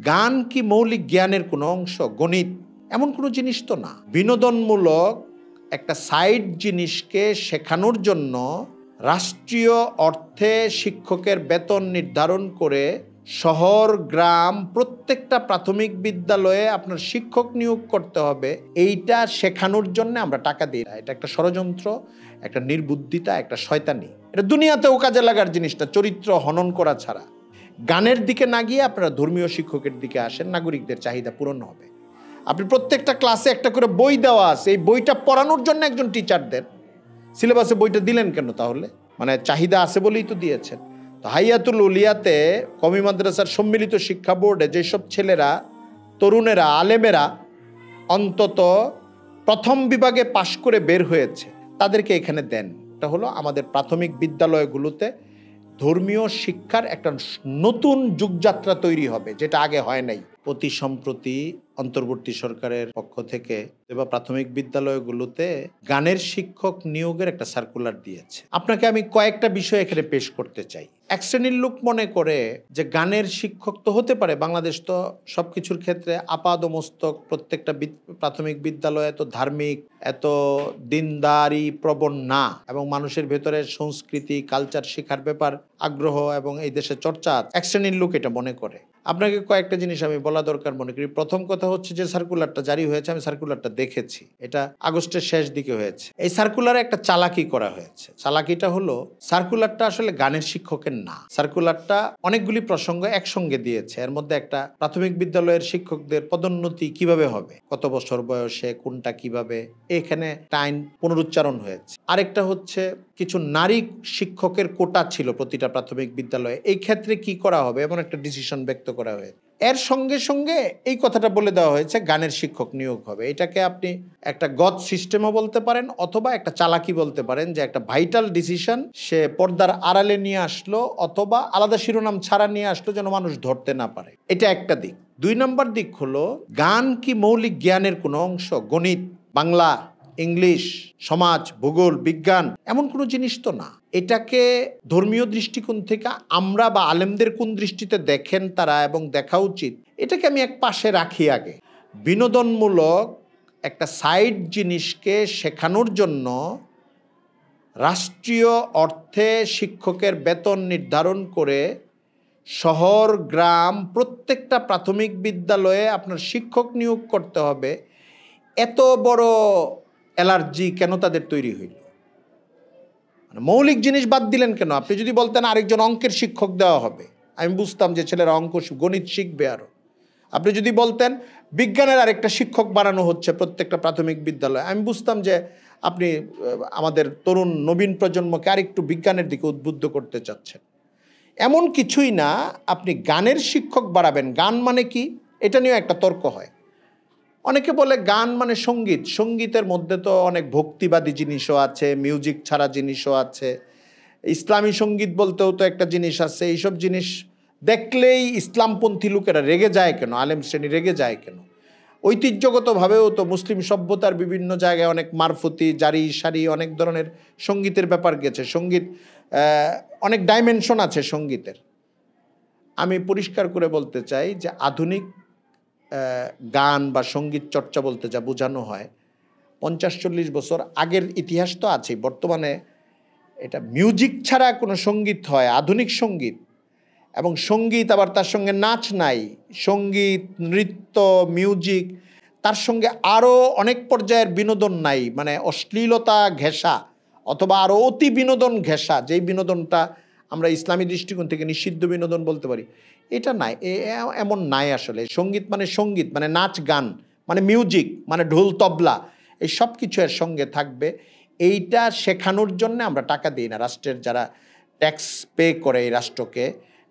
গান কি মৌলিক জ্ঞানের কোনো অংশ? গণিত এমন কোনো জিনিস তো না। বিনোদনমূলক একটা সাইড জিনিসকে শেখানোর জন্য রাষ্ট্রীয় অর্থে শিক্ষকের বেতন নির্ধারণ করে শহর গ্রাম প্রত্যেকটা প্রাথমিক বিদ্যালয়ে আপনার শিক্ষক নিয়োগ করতে হবে। এইটা শেখানোর জন্য আমরা টাকা দিই না। এটা একটা ষড়যন্ত্র, একটা নির্বুদ্ধিতা, একটা শয়তানি। এটা দুনিয়াতেও কাজে লাগার জিনিসটা, চরিত্র হনন করা ছাড়া। গানের দিকে না গিয়ে আপনারা ধর্মীয় শিক্ষকের দিকে আসেন, নাগরিকদের চাহিদা পূরণ হবে। আপনি প্রত্যেকটা ক্লাসে একটা করে বই দেওয়া আছে, এই বইটা পড়ানোর জন্য একজন টিচার দেন। সিলেবাসে বইটা দিলেন কেন তাহলে? মানে চাহিদা আছে বলেই তো দিয়েছেন। তো হাইয়াতুল উলিয়াতে কওমি মাদ্রাসার সম্মিলিত শিক্ষা বোর্ডে যেসব ছেলেরা, তরুণেরা, আলেমেরা অন্তত প্রথম বিভাগে পাশ করে বের হয়েছে তাদেরকে এখানে দেন। এটা হলো আমাদের প্রাথমিক বিদ্যালয়গুলোতে ধর্মীয় শিক্ষার একটা নতুন যুগযাত্রা তৈরি হবে, যেটা আগে হয় নাই। অতি সম্প্রতি অন্তর্বর্তী সরকারের পক্ষ থেকে বা প্রাথমিক বিদ্যালয়গুলোতে গানের শিক্ষক নিয়োগের একটা সার্কুলার দিয়েছে। আপনাকে আমি কয়েকটা বিষয় এখানে পেশ করতে চাই। এক শ্রেণীর লোক মনে করে যে গানের শিক্ষক তো হতে পারে, বাংলাদেশ তো সবকিছুর ক্ষেত্রে আপাদমস্তক প্রত্যেকটা প্রাথমিক বিদ্যালয় এত ধার্মিক, এত দিনদারি প্রবণ না, এবং মানুষের ভেতরে সংস্কৃতি কালচার শেখার ব্যাপার আগ্রহ এবং এই দেশে চর্চা। এক শ্রেণীর লোক এটা মনে করে। আপনাকে কয়েকটা জিনিস আমি বলা দরকার মনে করি। প্রথম কথা হচ্ছে যে সার্কুলারটা জারি হয়েছে, আমি সার্কুলারটা দেখেছি, এটা আগস্টের শেষ দিকে হয়েছে। এই সার্কুলারে একটা চালাকি করা হয়েছে। চালাকিটা হলো, সার্কুলারটা আসলে গানের শিক্ষকের না। সার্কুলারটা অনেকগুলি প্রসঙ্গ একসঙ্গে দিয়েছে। এর মধ্যে একটা প্রাথমিক বিদ্যালয়ের শিক্ষকদের পদোন্নতি কিভাবে হবে, কত বছর বয়সে, কোনটা কিভাবে, এখানে টাইম পুনরুচ্চারণ হয়েছে। আরেকটা হচ্ছে কিছু নারী শিক্ষকের কোটা ছিল প্রতিটা প্রাথমিক বিদ্যালয়ে, এই ক্ষেত্রে কি করা হবে এমন একটা ডিসিশন ব্যক্ত করা হয়েছে। এর সঙ্গে সঙ্গে এই কথাটা বলে দেওয়া হয়েছে গানের শিক্ষক নিয়োগ হবে। এটাকে আপনি একটা গদ সিস্টেমও বলতে পারেন, অথবা একটা চালাকি বলতে পারেন, যে একটা ভাইটাল ডিসিশন সে পর্দার আড়ালে নিয়ে আসলো, অথবা আলাদা শিরোনাম ছাড়া নিয়ে আসলো যেন মানুষ ধরতে না পারে। এটা একটা দিক। 2 নম্বর দিক হলো, গান কি মৌলিক জ্ঞানের কোনো অংশ? গণিত, বাংলা, ইংলিশ, সমাজ, ভূগোল, বিজ্ঞান এমন কোনো জিনিস তো না। এটাকে ধর্মীয় দৃষ্টিকোণ থেকে আমরা বা আলেমদের কোন দৃষ্টিতে দেখেন তারা, এবং দেখা উচিত, এটাকে আমি এক পাশে রাখি আগে। বিনোদনমূলক একটা সাইড জিনিসকে শেখানোর জন্য রাষ্ট্রীয় অর্থে শিক্ষকের বেতন নির্ধারণ করে শহর গ্রাম প্রত্যেকটা প্রাথমিক বিদ্যালয়ে আপনার শিক্ষক নিয়োগ করতে হবে। এত বড় অ্যালার্জি কেন তাদের তৈরি হইল? মৌলিক জিনিস বাদ দিলেন কেন? আপনি যদি বলতেন আরেকজন অঙ্কের শিক্ষক দেওয়া হবে, আমি বুঝতাম যে ছেলেরা অঙ্ক গণিত শিখবে আরো। আপনি যদি বলতেন বিজ্ঞানের আরেকটা শিক্ষক বানানো হচ্ছে প্রত্যেকটা প্রাথমিক বিদ্যালয়ে, আমি বুঝতাম যে আপনি আমাদের তরুণ নবীন প্রজন্মকে আরেকটু বিজ্ঞানের দিকে উদ্বুদ্ধ করতে চাচ্ছেন। এমন কিছুই না। আপনি গানের শিক্ষক বাড়াবেন। গান মানে কি, এটা নিয়েও একটা তর্ক হয়। অনেকে বলে গান মানে সঙ্গীত। সঙ্গীতের মধ্যে তো অনেক ভক্তিবাদী জিনিসও আছে, মিউজিক ছাড়া জিনিসও আছে, ইসলামী সঙ্গীত বলতেও তো একটা জিনিস আছে। এইসব জিনিস দেখলেই ইসলামপন্থী লোকেরা রেগে যায় কেন? আলেম শ্রেণী রেগে যায় কেন? ঐতিহ্যগতভাবেও তো মুসলিম সভ্যতার বিভিন্ন জায়গায় অনেক মারফতি, জারি, সারি অনেক ধরনের সঙ্গীতের ব্যাপার গেছে। সঙ্গীত অনেক ডাইমেনশন আছে সঙ্গীতের। আমি পরিষ্কার করে বলতে চাই যে আধুনিক গান বা সঙ্গীত চর্চা বলতে যা বোঝানো হয়, 50-40 বছর আগের ইতিহাস তো আছেই। বর্তমানে এটা মিউজিক ছাড়া কোনো সঙ্গীত হয়, আধুনিক সঙ্গীত, এবং সঙ্গীত আবার তার সঙ্গে নাচ নাই, সঙ্গীত, নৃত্য, মিউজিক, তার সঙ্গে আরও অনেক পর্যায়ের বিনোদন নাই, মানে অশ্লীলতা ঘেঁষা অথবা আরও অতি বিনোদন ঘেঁষা, যেই বিনোদনটা আমরা ইসলামী দৃষ্টিকোণ থেকে নিষিদ্ধ বিনোদন বলতে পারি, এটা নাই। এমন নাই আসলে। সঙ্গীত মানে নাচ গান, মানে মিউজিক, মানে ঢোল তবলা, এই সব কিছু এর সঙ্গে থাকবে। এইটা শেখানোর জন্য আমরা টাকা দিই না। রাষ্ট্রের যারা ট্যাক্স পে করে, এই রাষ্ট্রকে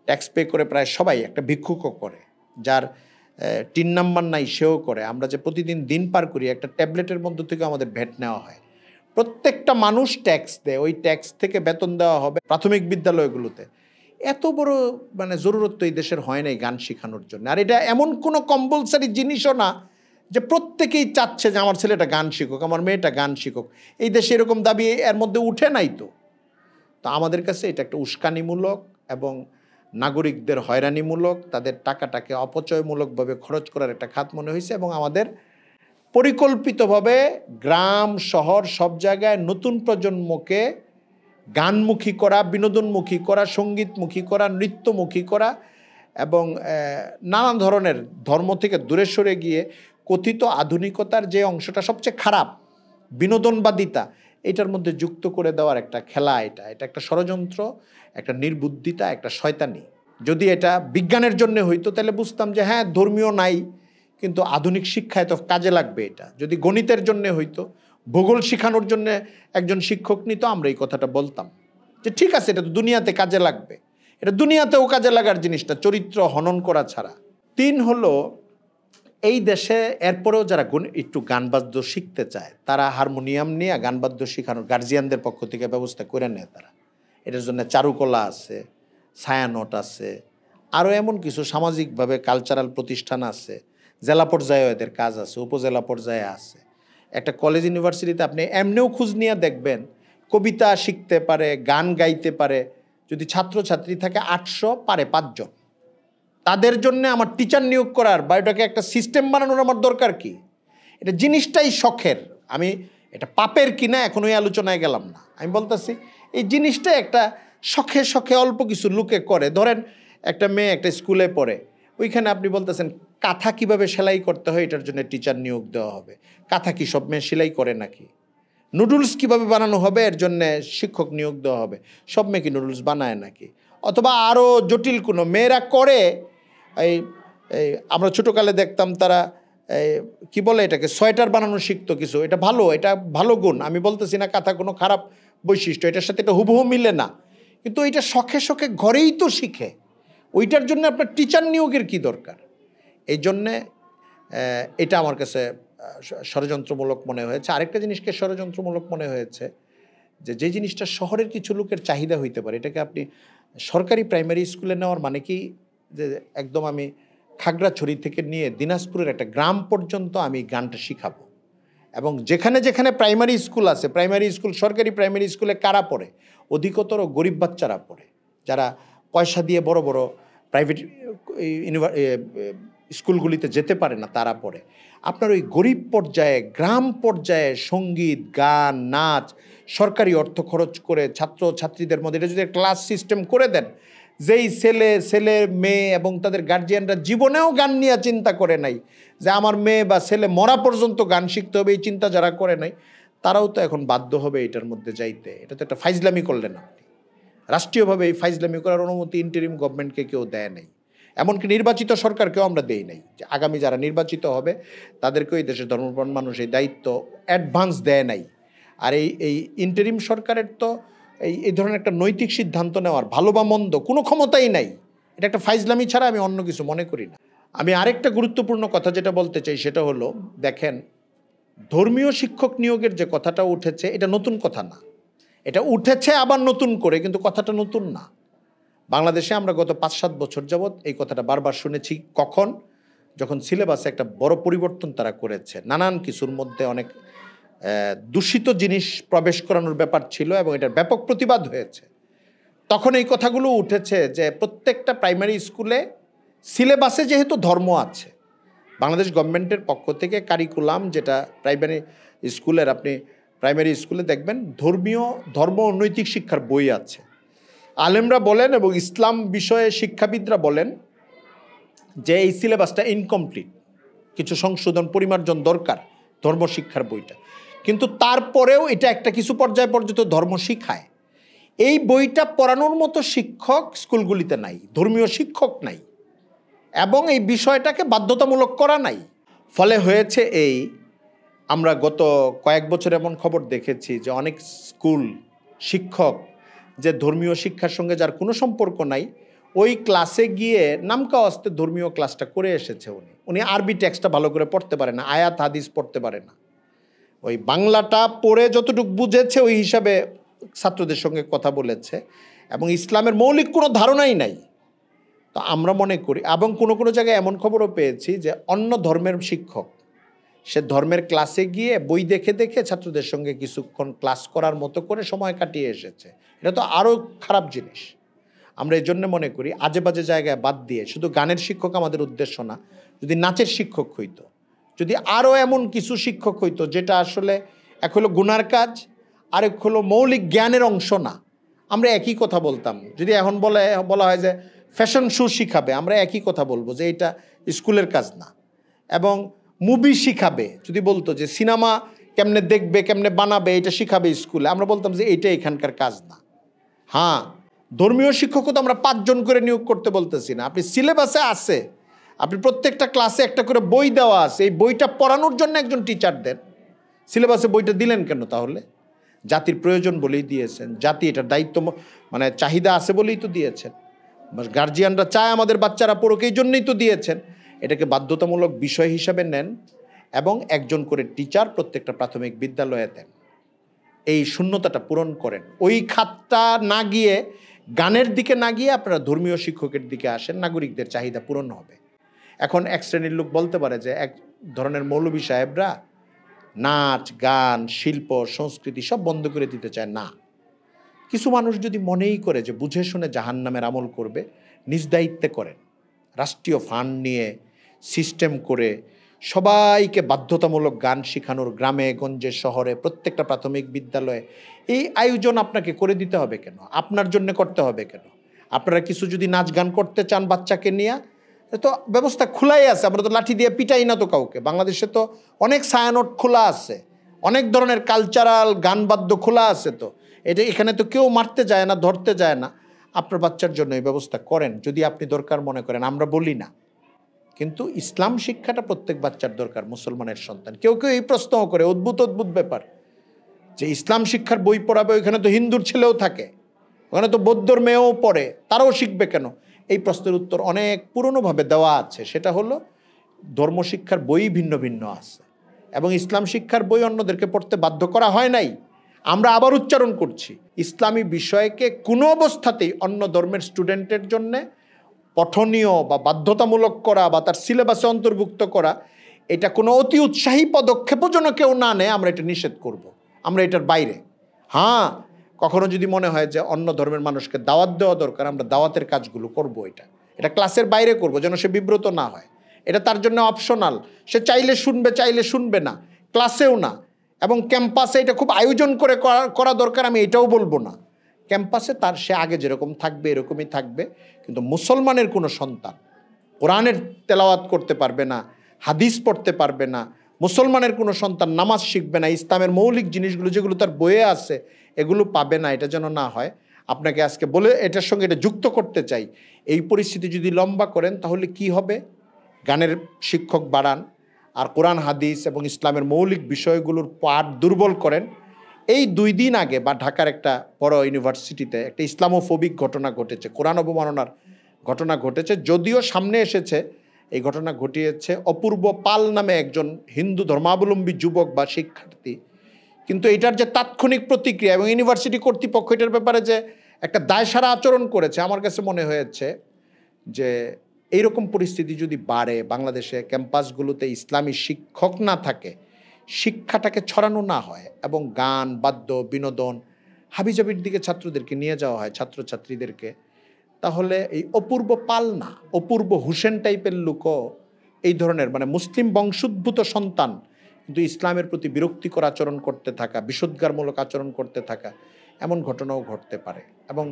ট্যাক্স পে করে প্রায় সবাই, একটা ভিক্ষুকও করে, যার টিন নাম্বার নাই সেও করে। আমরা যে প্রতিদিন দিন পার করি, একটা ট্যাবলেটের মধ্য থেকে আমাদের ভ্যাট নেওয়া হয়। প্রত্যেকটা মানুষ ট্যাক্স দেয়, ওই ট্যাক্স থেকে বেতন দেওয়া হবে প্রাথমিক বিদ্যালয়গুলোতে। এত বড় মানে জরুরত তো এই দেশের হয় নাই গান শেখানোর জন্য। আর এটা এমন কোনো কম্পালসারি জিনিসও না যে প্রত্যেকেই চাচ্ছে যে আমার ছেলেটা গান শিখুক, আমার মেয়েটা গান শিখুক। এই দেশে এরকম দাবি এর মধ্যে উঠে নাই তো। তো আমাদের কাছে এটা একটা উস্কানিমূলক এবং নাগরিকদের হয়রানিমূলক, তাদের টাকাটাকে অপচয়মূলকভাবে খরচ করার একটা খাত মনে হয়েছে। এবং আমাদের পরিকল্পিতভাবে গ্রাম শহর সব জায়গায় নতুন প্রজন্মকে গানমুখী করা, বিনোদনমুখী করা, সঙ্গীতমুখী করা, নৃত্যমুখী করা এবং নানান ধরনের ধর্ম থেকে দূরে সরে গিয়ে কথিত আধুনিকতার যে অংশটা সবচেয়ে খারাপ, বিনোদনবাদিতা, এটার মধ্যে যুক্ত করে দেওয়ার একটা খেলা। এটা একটা ষড়যন্ত্র, একটা নির্বুদ্ধিতা, একটা শয়তানি। যদি এটা বিজ্ঞানের জন্য হইতো তাহলে বুঝতাম যে হ্যাঁ, ধর্মীয় নাই, কিন্তু আধুনিক শিক্ষায় তো কাজে লাগবে। এটা যদি গণিতের জন্য হইতো, ভূগোল শেখানোর জন্য একজন শিক্ষক নিত, আমরা এই কথাটা বলতাম যে ঠিক আছে, এটা তো দুনিয়াতে কাজে লাগবে। এটা দুনিয়াতেও কাজে লাগার জিনিসটা, চরিত্র হনন করা ছাড়া। 3 হলো, এই দেশে এরপরেও যারা একটু গানবাদ্য শিখতে চায় তারা হারমোনিয়াম নিয়ে গানবাদ্য শেখানোর গার্জিয়ানদের পক্ষ থেকে ব্যবস্থা করে নেয়। তারা এটার জন্য চারুকলা আছে, ছায়ানট আছে, আরও এমন কিছু সামাজিকভাবে কালচারাল প্রতিষ্ঠান আছে। জেলা পর্যায়েও এদের কাজ আছে, উপজেলা পর্যায়ে আছে। একটা কলেজ ইউনিভার্সিটিতে আপনি এমনিও খোঁজ নিয়ে দেখবেন, কবিতা শিখতে পারে, গান গাইতে পারে যদি ছাত্রছাত্রী থাকে 800, পারে 5 জন। তাদের জন্য আমার টিচার নিয়োগ করার বা এটাকে একটা সিস্টেম বানানোর আমার দরকার কি? এটা জিনিসটাই শখের। আমি এটা পাপের কিনা এখন ওই আলোচনায় গেলাম না। আমি বলতেছি এই জিনিসটা একটা শখে শখে অল্প কিছু লোকে করে। ধরেন একটা মেয়ে একটা স্কুলে পড়ে, ওইখানে আপনি বলতেছেন কাঁথা কিভাবে সেলাই করতে হয় এটার জন্য টিচার নিয়োগ দেওয়া হবে। কাঁথা কি সব মেয়ে সেলাই করে নাকি? নুডলস কিভাবে বানানো হবে এর জন্য শিক্ষক নিয়োগ দেওয়া হবে। সব মেয়ে কি নুডলস বানায় নাকি? অথবা আরও জটিল কোনো মেয়েরা করে, এই আমরা ছোটোকালে দেখতাম তারা কি বলে এটাকে, সোয়েটার বানানো শিখতো কিছু। এটা ভালো, এটা ভালো গুণ, আমি বলতেছি না কাঁথা কোনো খারাপ বৈশিষ্ট্য, এটার সাথে এটা হুবহু মিলে না, কিন্তু এটা শখে শখে ঘরেই তো শিখে। ওইটার জন্য আপনার টিচার নিয়োগের কি দরকার? এই জন্যে এটা আমার কাছে ষড়যন্ত্রমূলক মনে হয়েছে। আরেকটা জিনিসকে ষড়যন্ত্রমূলক মনে হয়েছে যে জিনিসটা শহরের কিছু লোকের চাহিদা হইতে পারে, এটাকে আপনি সরকারি প্রাইমারি স্কুলে নেওয়ার মানে কি যে একদম আমি খাগড়াছড়ি থেকে নিয়ে দিনাজপুরের একটা গ্রাম পর্যন্ত আমি গানটা শিখাবো। এবং যেখানে যেখানে প্রাইমারি স্কুল আছে, প্রাইমারি স্কুল, সরকারি প্রাইমারি স্কুলে কারা পড়ে? অধিকতর গরিব বাচ্চারা পড়ে, যারা পয়সা দিয়ে বড় বড় প্রাইভেট স্কুলগুলিতে যেতে পারে না, তারা পড়ে। আপনার ওই গরিব পর্যায়ে, গ্রাম পর্যায়ে সঙ্গীত, গান, নাচ সরকারি অর্থ খরচ করে ছাত্র ছাত্রীদের মধ্যে এটা যদি ক্লাস সিস্টেম করে দেন, যেই ছেলে মেয়ে এবং তাদের গার্জিয়ানরা জীবনেও গান নিয়ে চিন্তা করে নাই, যে আমার মেয়ে বা ছেলে মরা পর্যন্ত গান শিখতে হবে, এই চিন্তা যারা করে নাই, তারাও তো এখন বাধ্য হবে এটার মধ্যে যাইতে। এটা তো একটা ফাইজলামি করলেন আপনি। রাষ্ট্রীয়ভাবে এই ফাইজলামি করার অনুমতি ইন্টারিম গভর্নমেন্টকে কেউ দেয় নাই, এমনকি নির্বাচিত সরকারকেও আমরা দেই নাই। যে আগামী যারা নির্বাচিত হবে তাদেরকেও এই দেশের ধর্মপ্রাণ মানুষ এই দায়িত্ব অ্যাডভান্স দেয় নাই। আর এই ইন্টারিম সরকারের তো এই ধরনের একটা নৈতিক সিদ্ধান্ত নেওয়ার, ভালো বা মন্দ, কোনো ক্ষমতাই নাই। এটা একটা ফাইজলামি ছাড়া আমি অন্য কিছু মনে করি না। আমি আরেকটা গুরুত্বপূর্ণ কথা যেটা বলতে চাই সেটা হলো, দেখেন, ধর্মীয় শিক্ষক নিয়োগের যে কথাটা উঠেছে এটা নতুন কথা না। এটা উঠেছে আবার নতুন করে, কিন্তু কথাটা নতুন না। বাংলাদেশে আমরা গত 5-7 বছর যাবৎ এই কথাটা বারবার শুনেছি। কখন? যখন সিলেবাসে একটা বড় পরিবর্তন তারা করেছে, নানান কিছুর মধ্যে অনেক দূষিত জিনিস প্রবেশ করানোর ব্যাপার ছিল এবং এটার ব্যাপক প্রতিবাদ হয়েছে। তখন এই কথাগুলো উঠেছে যে প্রত্যেকটা প্রাইমারি স্কুলে সিলেবাসে যেহেতু ধর্ম আছে, বাংলাদেশ গভর্নমেন্টের পক্ষ থেকে কারিকুলাম, যেটা প্রাইমারি স্কুলের, আপনি প্রাইমারি স্কুলে দেখবেন ধর্ম ও নৈতিক শিক্ষার বই আছে। আলেমরা বলেন এবং ইসলাম বিষয়ে শিক্ষাবিদরা বলেন যে এই সিলেবাসটা ইনকমপ্লিট, কিছু সংশোধন পরিমার্জন দরকার ধর্ম শিক্ষার বইটা। কিন্তু তারপরেও এটা একটা কিছু পর্যায় পর্যন্ত ধর্ম শিখায়। এই বইটা পড়ানোর মতো শিক্ষক স্কুলগুলিতে নাই, ধর্মীয় শিক্ষক নাই, এবং এই বিষয়টাকে বাধ্যতামূলক করা নাই। ফলে হয়েছে এই, আমরা গত কয়েক বছর এমন খবর দেখেছি যে অনেক স্কুল শিক্ষক যে ধর্মীয় শিক্ষার সঙ্গে যার কোনো সম্পর্ক নাই, ওই ক্লাসে গিয়ে নামকা অস্তে ধর্মীয় ক্লাসটা করে এসেছে। উনি আরবি টেক্সটটা ভালো করে পড়তে পারে না, আয়াত হাদিস পড়তে পারে না, ওই বাংলাটা পড়ে যতটুকু বুঝেছে ওই হিসাবে ছাত্রদের সঙ্গে কথা বলেছে, এবং ইসলামের মৌলিক কোনো ধারণাই নাই। তো আমরা মনে করি, এবং কোনো কোনো জায়গায় এমন খবরও পেয়েছি যে অন্য ধর্মের শিক্ষক সে ধর্মের ক্লাসে গিয়ে বই দেখে দেখে ছাত্রদের সঙ্গে কিছুক্ষণ ক্লাস করার মতো করে সময় কাটিয়ে এসেছে। এটা তো আরও খারাপ জিনিস। আমরা এই জন্য মনে করি আজে বাজে জায়গায় বাদ দিয়ে শুধু গানের শিক্ষক আমাদের উদ্দেশ্য না, যদি নাচের শিক্ষক হইতো, যদি আরও এমন কিছু শিক্ষক হইতো যেটা আসলে এক হলো গুনার কাজ, আরেক হলো মৌলিক জ্ঞানের অংশ না, আমরা একই কথা বলতাম। যদি এখন বলা হয় যে ফ্যাশন শো শিখাবে, আমরা একই কথা বলবো যে এটা স্কুলের কাজ না। এবং মুভি শিখাবে, যদি বলতো যে সিনেমা কেমনে দেখবে কেমনে বানাবে এটা শিখাবে স্কুলে, আমরা বলতাম যে এইটা এখানকার কাজ না। হ্যাঁ, ধর্মীয় শিক্ষকও তো আমরা 5 জন করে নিয়োগ করতে বলতেছি না। আপনি সিলেবাসে আছে, আপনি প্রত্যেকটা ক্লাসে একটা করে বই দেওয়া আছে, এই বইটা পড়ানোর জন্য একজন টিচার দেন। সিলেবাসে বইটা দিলেন কেন তাহলে? জাতির প্রয়োজন বলেই দিয়েছেন, জাতি এটার দায়িত্ব মানে চাহিদা আছে বলেই তো দিয়েছেন। গার্জিয়ানরা চায় আমাদের বাচ্চারা পড়ুক, এই জন্যই তো দিয়েছেন। এটাকে বাধ্যতামূলক বিষয় হিসাবে নেন এবং একজন করে টিচার প্রত্যেকটা প্রাথমিক বিদ্যালয়ে দেন। এই শূন্যতাটা পূরণ করেন। ওই খাতটা না গিয়ে, গানের দিকে না গিয়ে আপনারা ধর্মীয় শিক্ষকের দিকে আসেন, নাগরিকদের চাহিদা পূরণ হবে। এখন এক শ্রেণীর লোক বলতে পারে যে এক ধরনের মৌলভী সাহেবরা নাচ গান শিল্প সংস্কৃতি সব বন্ধ করে দিতে চায় না। কিছু মানুষ যদি মনেই করে যে বুঝে শুনে জাহান্নামের আমল করবে, নিজ দায়িত্বে করেন। রাষ্ট্রীয় ফান্ড নিয়ে সিস্টেম করে সবাইকে বাধ্যতামূলক গান শেখানোর, গ্রামে গঞ্জে শহরে প্রত্যেকটা প্রাথমিক বিদ্যালয়ে এই আয়োজন আপনাকে করে দিতে হবে কেন? আপনার জন্য করতে হবে কেন? আপনারা কিছু যদি নাচ গান করতে চান বাচ্চাকে নিয়ে, তো ব্যবস্থা খোলাই আছে। আমরা তো লাঠি দিয়ে পিটাই না তো কাউকে। বাংলাদেশে তো অনেক ছায়ানট খোলা আছে, অনেক ধরনের কালচারাল গান বাদ্য খোলা আছে। তো এটা এখানে তো কেউ মারতে যায় না, ধরতে যায় না। আপনার বাচ্চার জন্য এই ব্যবস্থা করেন যদি আপনি দরকার মনে করেন, আমরা বলি না। কিন্তু ইসলাম শিক্ষাটা প্রত্যেক বাচ্চার দরকার, মুসলমানের সন্তান। কেউ কেউ এই প্রশ্নও করে, অদ্ভুত অদ্ভুত ব্যাপার, যে ইসলাম শিক্ষার বই পড়াবে, ওইখানে তো হিন্দুর ছেলেও থাকে, ওখানে তো বৌদ্ধর মেয়েও পড়ে, তারাও শিখবে কেন? এই প্রশ্নের উত্তর অনেক পুরনোভাবে দেওয়া আছে। সেটা হলো ধর্মশিক্ষার বই ভিন্ন ভিন্ন আছে এবং ইসলাম শিক্ষার বই অন্যদেরকে পড়তে বাধ্য করা হয় নাই। আমরা আবার উচ্চারণ করছি, ইসলামী বিষয়কে কোনো অবস্থাতেই অন্য ধর্মের স্টুডেন্টের জন্য পঠনীয় বা বাধ্যতামূলক করা বা তার সিলেবাসে অন্তর্ভুক্ত করা, এটা কোনো অতি উৎসাহী পদক্ষেপও যেন কেউ না নেয়, আমরা এটা নিষেধ করব। আমরা এটার বাইরে। হ্যাঁ, কখনো যদি মনে হয় যে অন্য ধর্মের মানুষকে দাওয়াত দেওয়া দরকার, আমরা দাওয়াতের কাজগুলো করব। এটা ক্লাসের বাইরে করব, যেন সে বিব্রত না হয়। এটা তার জন্য অপশনাল, সে চাইলে শুনবে, চাইলে শুনবে না, ক্লাসেও না। এবং ক্যাম্পাসে এটা খুব আয়োজন করে করা দরকার, আমি এটাও বলবো না। ক্যাম্পাসে তার সে আগে যেরকম থাকবে এরকমই থাকবে। কিন্তু মুসলমানের কোনো সন্তান কোরআনের তেলাওয়াত করতে পারবে না, হাদিস পড়তে পারবে না, মুসলমানের কোনো সন্তান নামাজ শিখবে না, ইসলামের মৌলিক জিনিসগুলো যেগুলো তার বইয়ে আছে এগুলো পাবে না, এটা যেন না হয়। আপনাকে আজকে বলে এটার সঙ্গে এটা যুক্ত করতে চাই। এই পরিস্থিতি যদি লম্বা করেন তাহলে কি হবে? গানের শিক্ষক বাড়ান, আর কোরআন হাদিস এবং ইসলামের মৌলিক বিষয়গুলোর পাঠ দুর্বল করেন। এই 2 দিন আগে বা ঢাকার একটা বড় ইউনিভার্সিটিতে একটা ইসলামোফোবিক ঘটনা ঘটেছে, কোরআন অবমাননার ঘটনা ঘটেছে। যদিও সামনে এসেছে এই ঘটনা ঘটিয়েছে অপূর্ব পাল নামে একজন হিন্দু ধর্মাবলম্বী যুবক বা শিক্ষার্থী, কিন্তু এটার যে তাৎক্ষণিক প্রতিক্রিয়া এবং ইউনিভার্সিটি কর্তৃপক্ষ এটার ব্যাপারে যে একটা দায়সারা আচরণ করেছে, আমার কাছে মনে হয়েছে যে এইরকম পরিস্থিতি যদি বাড়ে, বাংলাদেশে ক্যাম্পাসগুলোতে ইসলামী শিক্ষক না থাকে, শিক্ষাটাকে ছড়ানো না হয় এবং গান বাদ্য বিনোদন হাবিজাবির দিকে ছাত্রদেরকে নিয়ে যাওয়া হয়, ছাত্রছাত্রীদেরকে, তাহলে এই অপূর্ব পাল না, অপূর্ব হুসেন টাইপের লোকও এই ধরনের মানে মুসলিম বংশোদ্ভূত সন্তান কিন্তু ইসলামের প্রতি বিরক্তিকর আচরণ করতে থাকা, বিষোদ্গারমূলক আচরণ করতে থাকা, এমন ঘটনাও ঘটতে পারে। এবং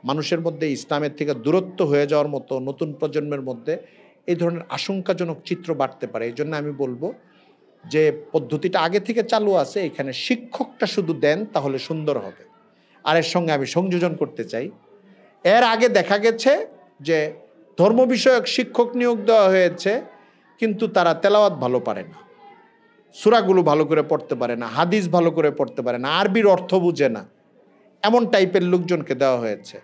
মানুষের মধ্যে ইসলামের থেকে দূরত্ব হয়ে যাওয়ার মতো নতুন প্রজন্মের মধ্যে এই ধরনের আশঙ্কাজনক চিত্র বাড়তে পারে। এই জন্য আমি বলবো যে পদ্ধতিটা আগে থেকে চালু আছে, এখানে শিক্ষকটা শুধু দেন তাহলে সুন্দর হবে। আর এর সঙ্গে আমি সংযোজন করতে চাই, এর আগে দেখা গেছে যে ধর্ম বিষয়ক শিক্ষক নিয়োগ দেওয়া হয়েছে, কিন্তু তারা তেলাওয়াত ভালো পারে না, সূরাগুলো ভালো করে পড়তে পারে না, হাদিস ভালো করে পড়তে পারে না, আরবির অর্থ বুঝে না, এমন টাইপের লোকজনকে দেওয়া হয়েছে।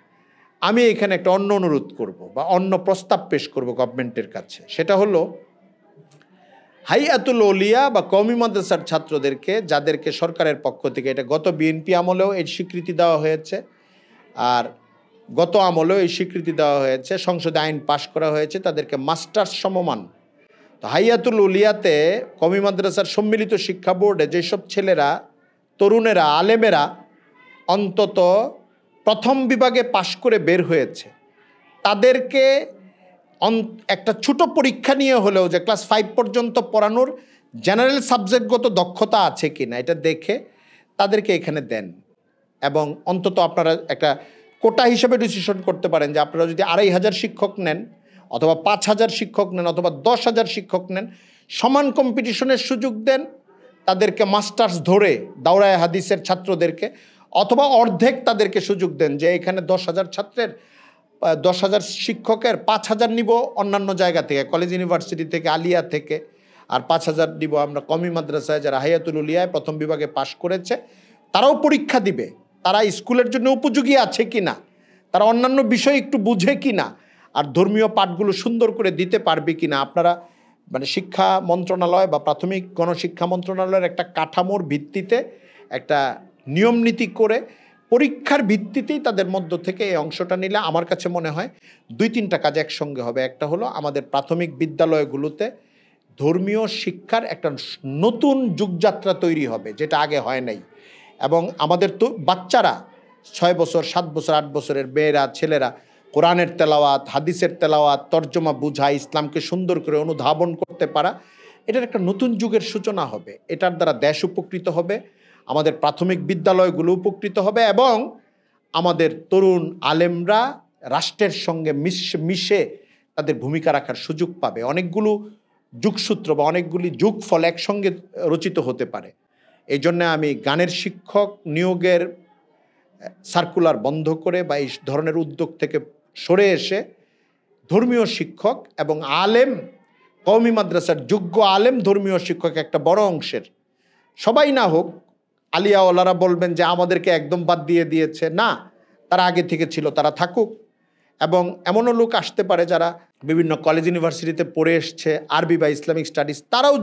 আমি এখানে একটা অন্য অনুরোধ করব বা অন্য প্রস্তাব পেশ করব গভর্নমেন্টের কাছে। সেটা হলো হাইয়াতুল ওলিয়া বা কওমি মাদ্রাসার ছাত্রদেরকে, যাদেরকে সরকারের পক্ষ থেকে, এটা গত বিএনপি আমলেও এই স্বীকৃতি দেওয়া হয়েছে আর গত আমলেও এই স্বীকৃতি দেওয়া হয়েছে, সংসদে আইন পাশ করা হয়েছে, তাদেরকে মাস্টার্স সমমান। তো হাইয়াতুল ওলিয়াতে কওমি মাদ্রাসার সম্মিলিত শিক্ষা বোর্ডে যেসব ছেলেরা, তরুণেরা, আলেমেরা অন্তত প্রথম বিভাগে পাশ করে বের হয়েছে, তাদেরকে একটা ছোট পরীক্ষা নিয়ে হলেও যে ক্লাস 5 পর্যন্ত পড়ানোর জেনারেল সাবজেক্টগত দক্ষতা আছে কি না এটা দেখে তাদেরকে এখানে দেন। এবং অন্তত আপনারা একটা কোটা হিসেবে ডিসিশন করতে পারেন যে আপনারা যদি 2500 শিক্ষক নেন অথবা 5000 শিক্ষক নেন অথবা 10,000 শিক্ষক নেন, সমান কম্পিটিশনের সুযোগ দেন তাদেরকে, মাস্টার্স ধরে দাওরায়ে হাদিসের ছাত্রদেরকে, অথবা অর্ধেক তাদেরকে সুযোগ দেন যে এখানে 10,000 ছাত্রের 10,000 শিক্ষকের 5,000 নিব অন্যান্য জায়গা থেকে, কলেজ ইউনিভার্সিটি থেকে, আলিয়া থেকে, আর 5,000 দিব আমরা কওমি মাদ্রাসায় যারা হায়াতুল উলিয়ায় প্রথম বিভাগে পাশ করেছে, তারাও পরীক্ষা দিবে তারা স্কুলের জন্য উপযোগী আছে কি না, তারা অন্যান্য বিষয় একটু বুঝে কি না, আর ধর্মীয় পাঠগুলো সুন্দর করে দিতে পারবে কি না। আপনারা মানে শিক্ষা মন্ত্রণালয় বা প্রাথমিক গণশিক্ষা মন্ত্রণালয়ের একটা কাঠামোর ভিত্তিতে একটা নিয়ম নীতি করে পরীক্ষার ভিত্তিতেই তাদের মধ্য থেকে এই অংশটা নিলে আমার কাছে মনে হয় 2-3টা কাজ একসঙ্গে হবে। একটা হলো আমাদের প্রাথমিক বিদ্যালয়গুলোতে ধর্মীয় শিক্ষার একটা নতুন যুগযাত্রা তৈরি হবে যেটা আগে হয় নাই, এবং আমাদের তো বাচ্চারা 6 বছর 7 বছর 8 বছরের মেয়েরা ছেলেরা কোরআনের তেলাওয়াত, হাদিসের তেলাওয়াত, তর্জমা বুঝা, ইসলামকে সুন্দর করে অনুধাবন করতে পারা, এটার একটা নতুন যুগের সূচনা হবে। এটার দ্বারা দেশ উপকৃত হবে, আমাদের প্রাথমিক বিদ্যালয়গুলো উপকৃত হবে, এবং আমাদের তরুণ আলেমরা রাষ্ট্রের সঙ্গে মিশে তাদের ভূমিকা রাখার সুযোগ পাবে। অনেকগুলো যুগসূত্র বা অনেকগুলি যুগফল একসঙ্গে রচিত হতে পারে। এই জন্য আমি গানের শিক্ষক নিয়োগের সার্কুলার বন্ধ করে বা এই ধরনের উদ্যোগ থেকে সরে এসে ধর্মীয় শিক্ষক এবং আলেম, কওমি মাদ্রাসার যোগ্য আলেম ধর্মীয় শিক্ষক একটা বড় অংশের, সবাই না হোক, আলিয়াওয়ালারা বলবেন যে আমাদেরকে একদম বাদ দিয়ে দিয়েছে, না, তারা আগে থেকে ছিল, তারা থাকুক। এবং এমনও লোক আসতে পারে যারা বিভিন্ন কলেজ ইউনিভার্সিটিতে পড়ে এসছে আরবি বা ইসলামিক স্টাডিজ, তারাও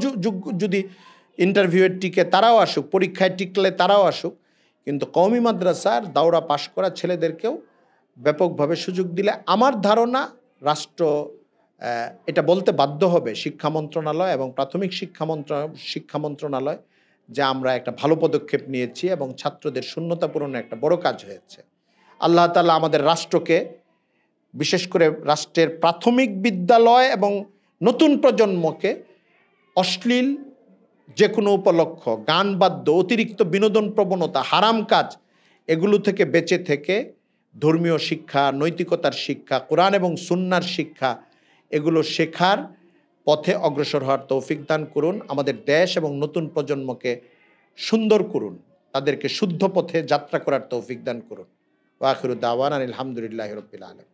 যদি ইন্টারভিউয়ে টিকে তারাও আসুক, পরীক্ষায় টিকলে তারাও আসুক। কিন্তু কওমি মাদ্রাসার দাওরা পাশ করা ছেলেদেরকেও ব্যাপকভাবে সুযোগ দিলে আমার ধারণা রাষ্ট্র এটা বলতে বাধ্য হবে, শিক্ষা মন্ত্রণালয় এবং প্রাথমিক শিক্ষা মন্ত্রণালয়, যে আমরা একটা ভালো পদক্ষেপ নিয়েছি এবং ছাত্রদের শূন্যতা পূরণে একটা বড় কাজ হয়েছে। আল্লাহ তাআলা আমাদের রাষ্ট্রকে, বিশেষ করে রাষ্ট্রের প্রাথমিক বিদ্যালয় এবং নতুন প্রজন্মকে অশ্লীল যে কোনো উপলক্ষ, গান বাদ্য, অতিরিক্ত বিনোদন প্রবণতা, হারাম কাজ, এগুলো থেকে বেঁচে থেকে ধর্মীয় শিক্ষা, নৈতিকতার শিক্ষা, কোরআন এবং সুন্নাহর শিক্ষা, এগুলো শেখার পথে অগ্রসর হওয়ার তৌফিক দান করুন। আমাদের দেশ এবং নতুন প্রজন্মকে সুন্দর করুন, তাদেরকে শুদ্ধ পথে যাত্রা করার তৌফিক দান করুন। ওয়া আখিরু দাওয়ানা আলহামদুলিল্লাহি রাব্বিল আলামিন।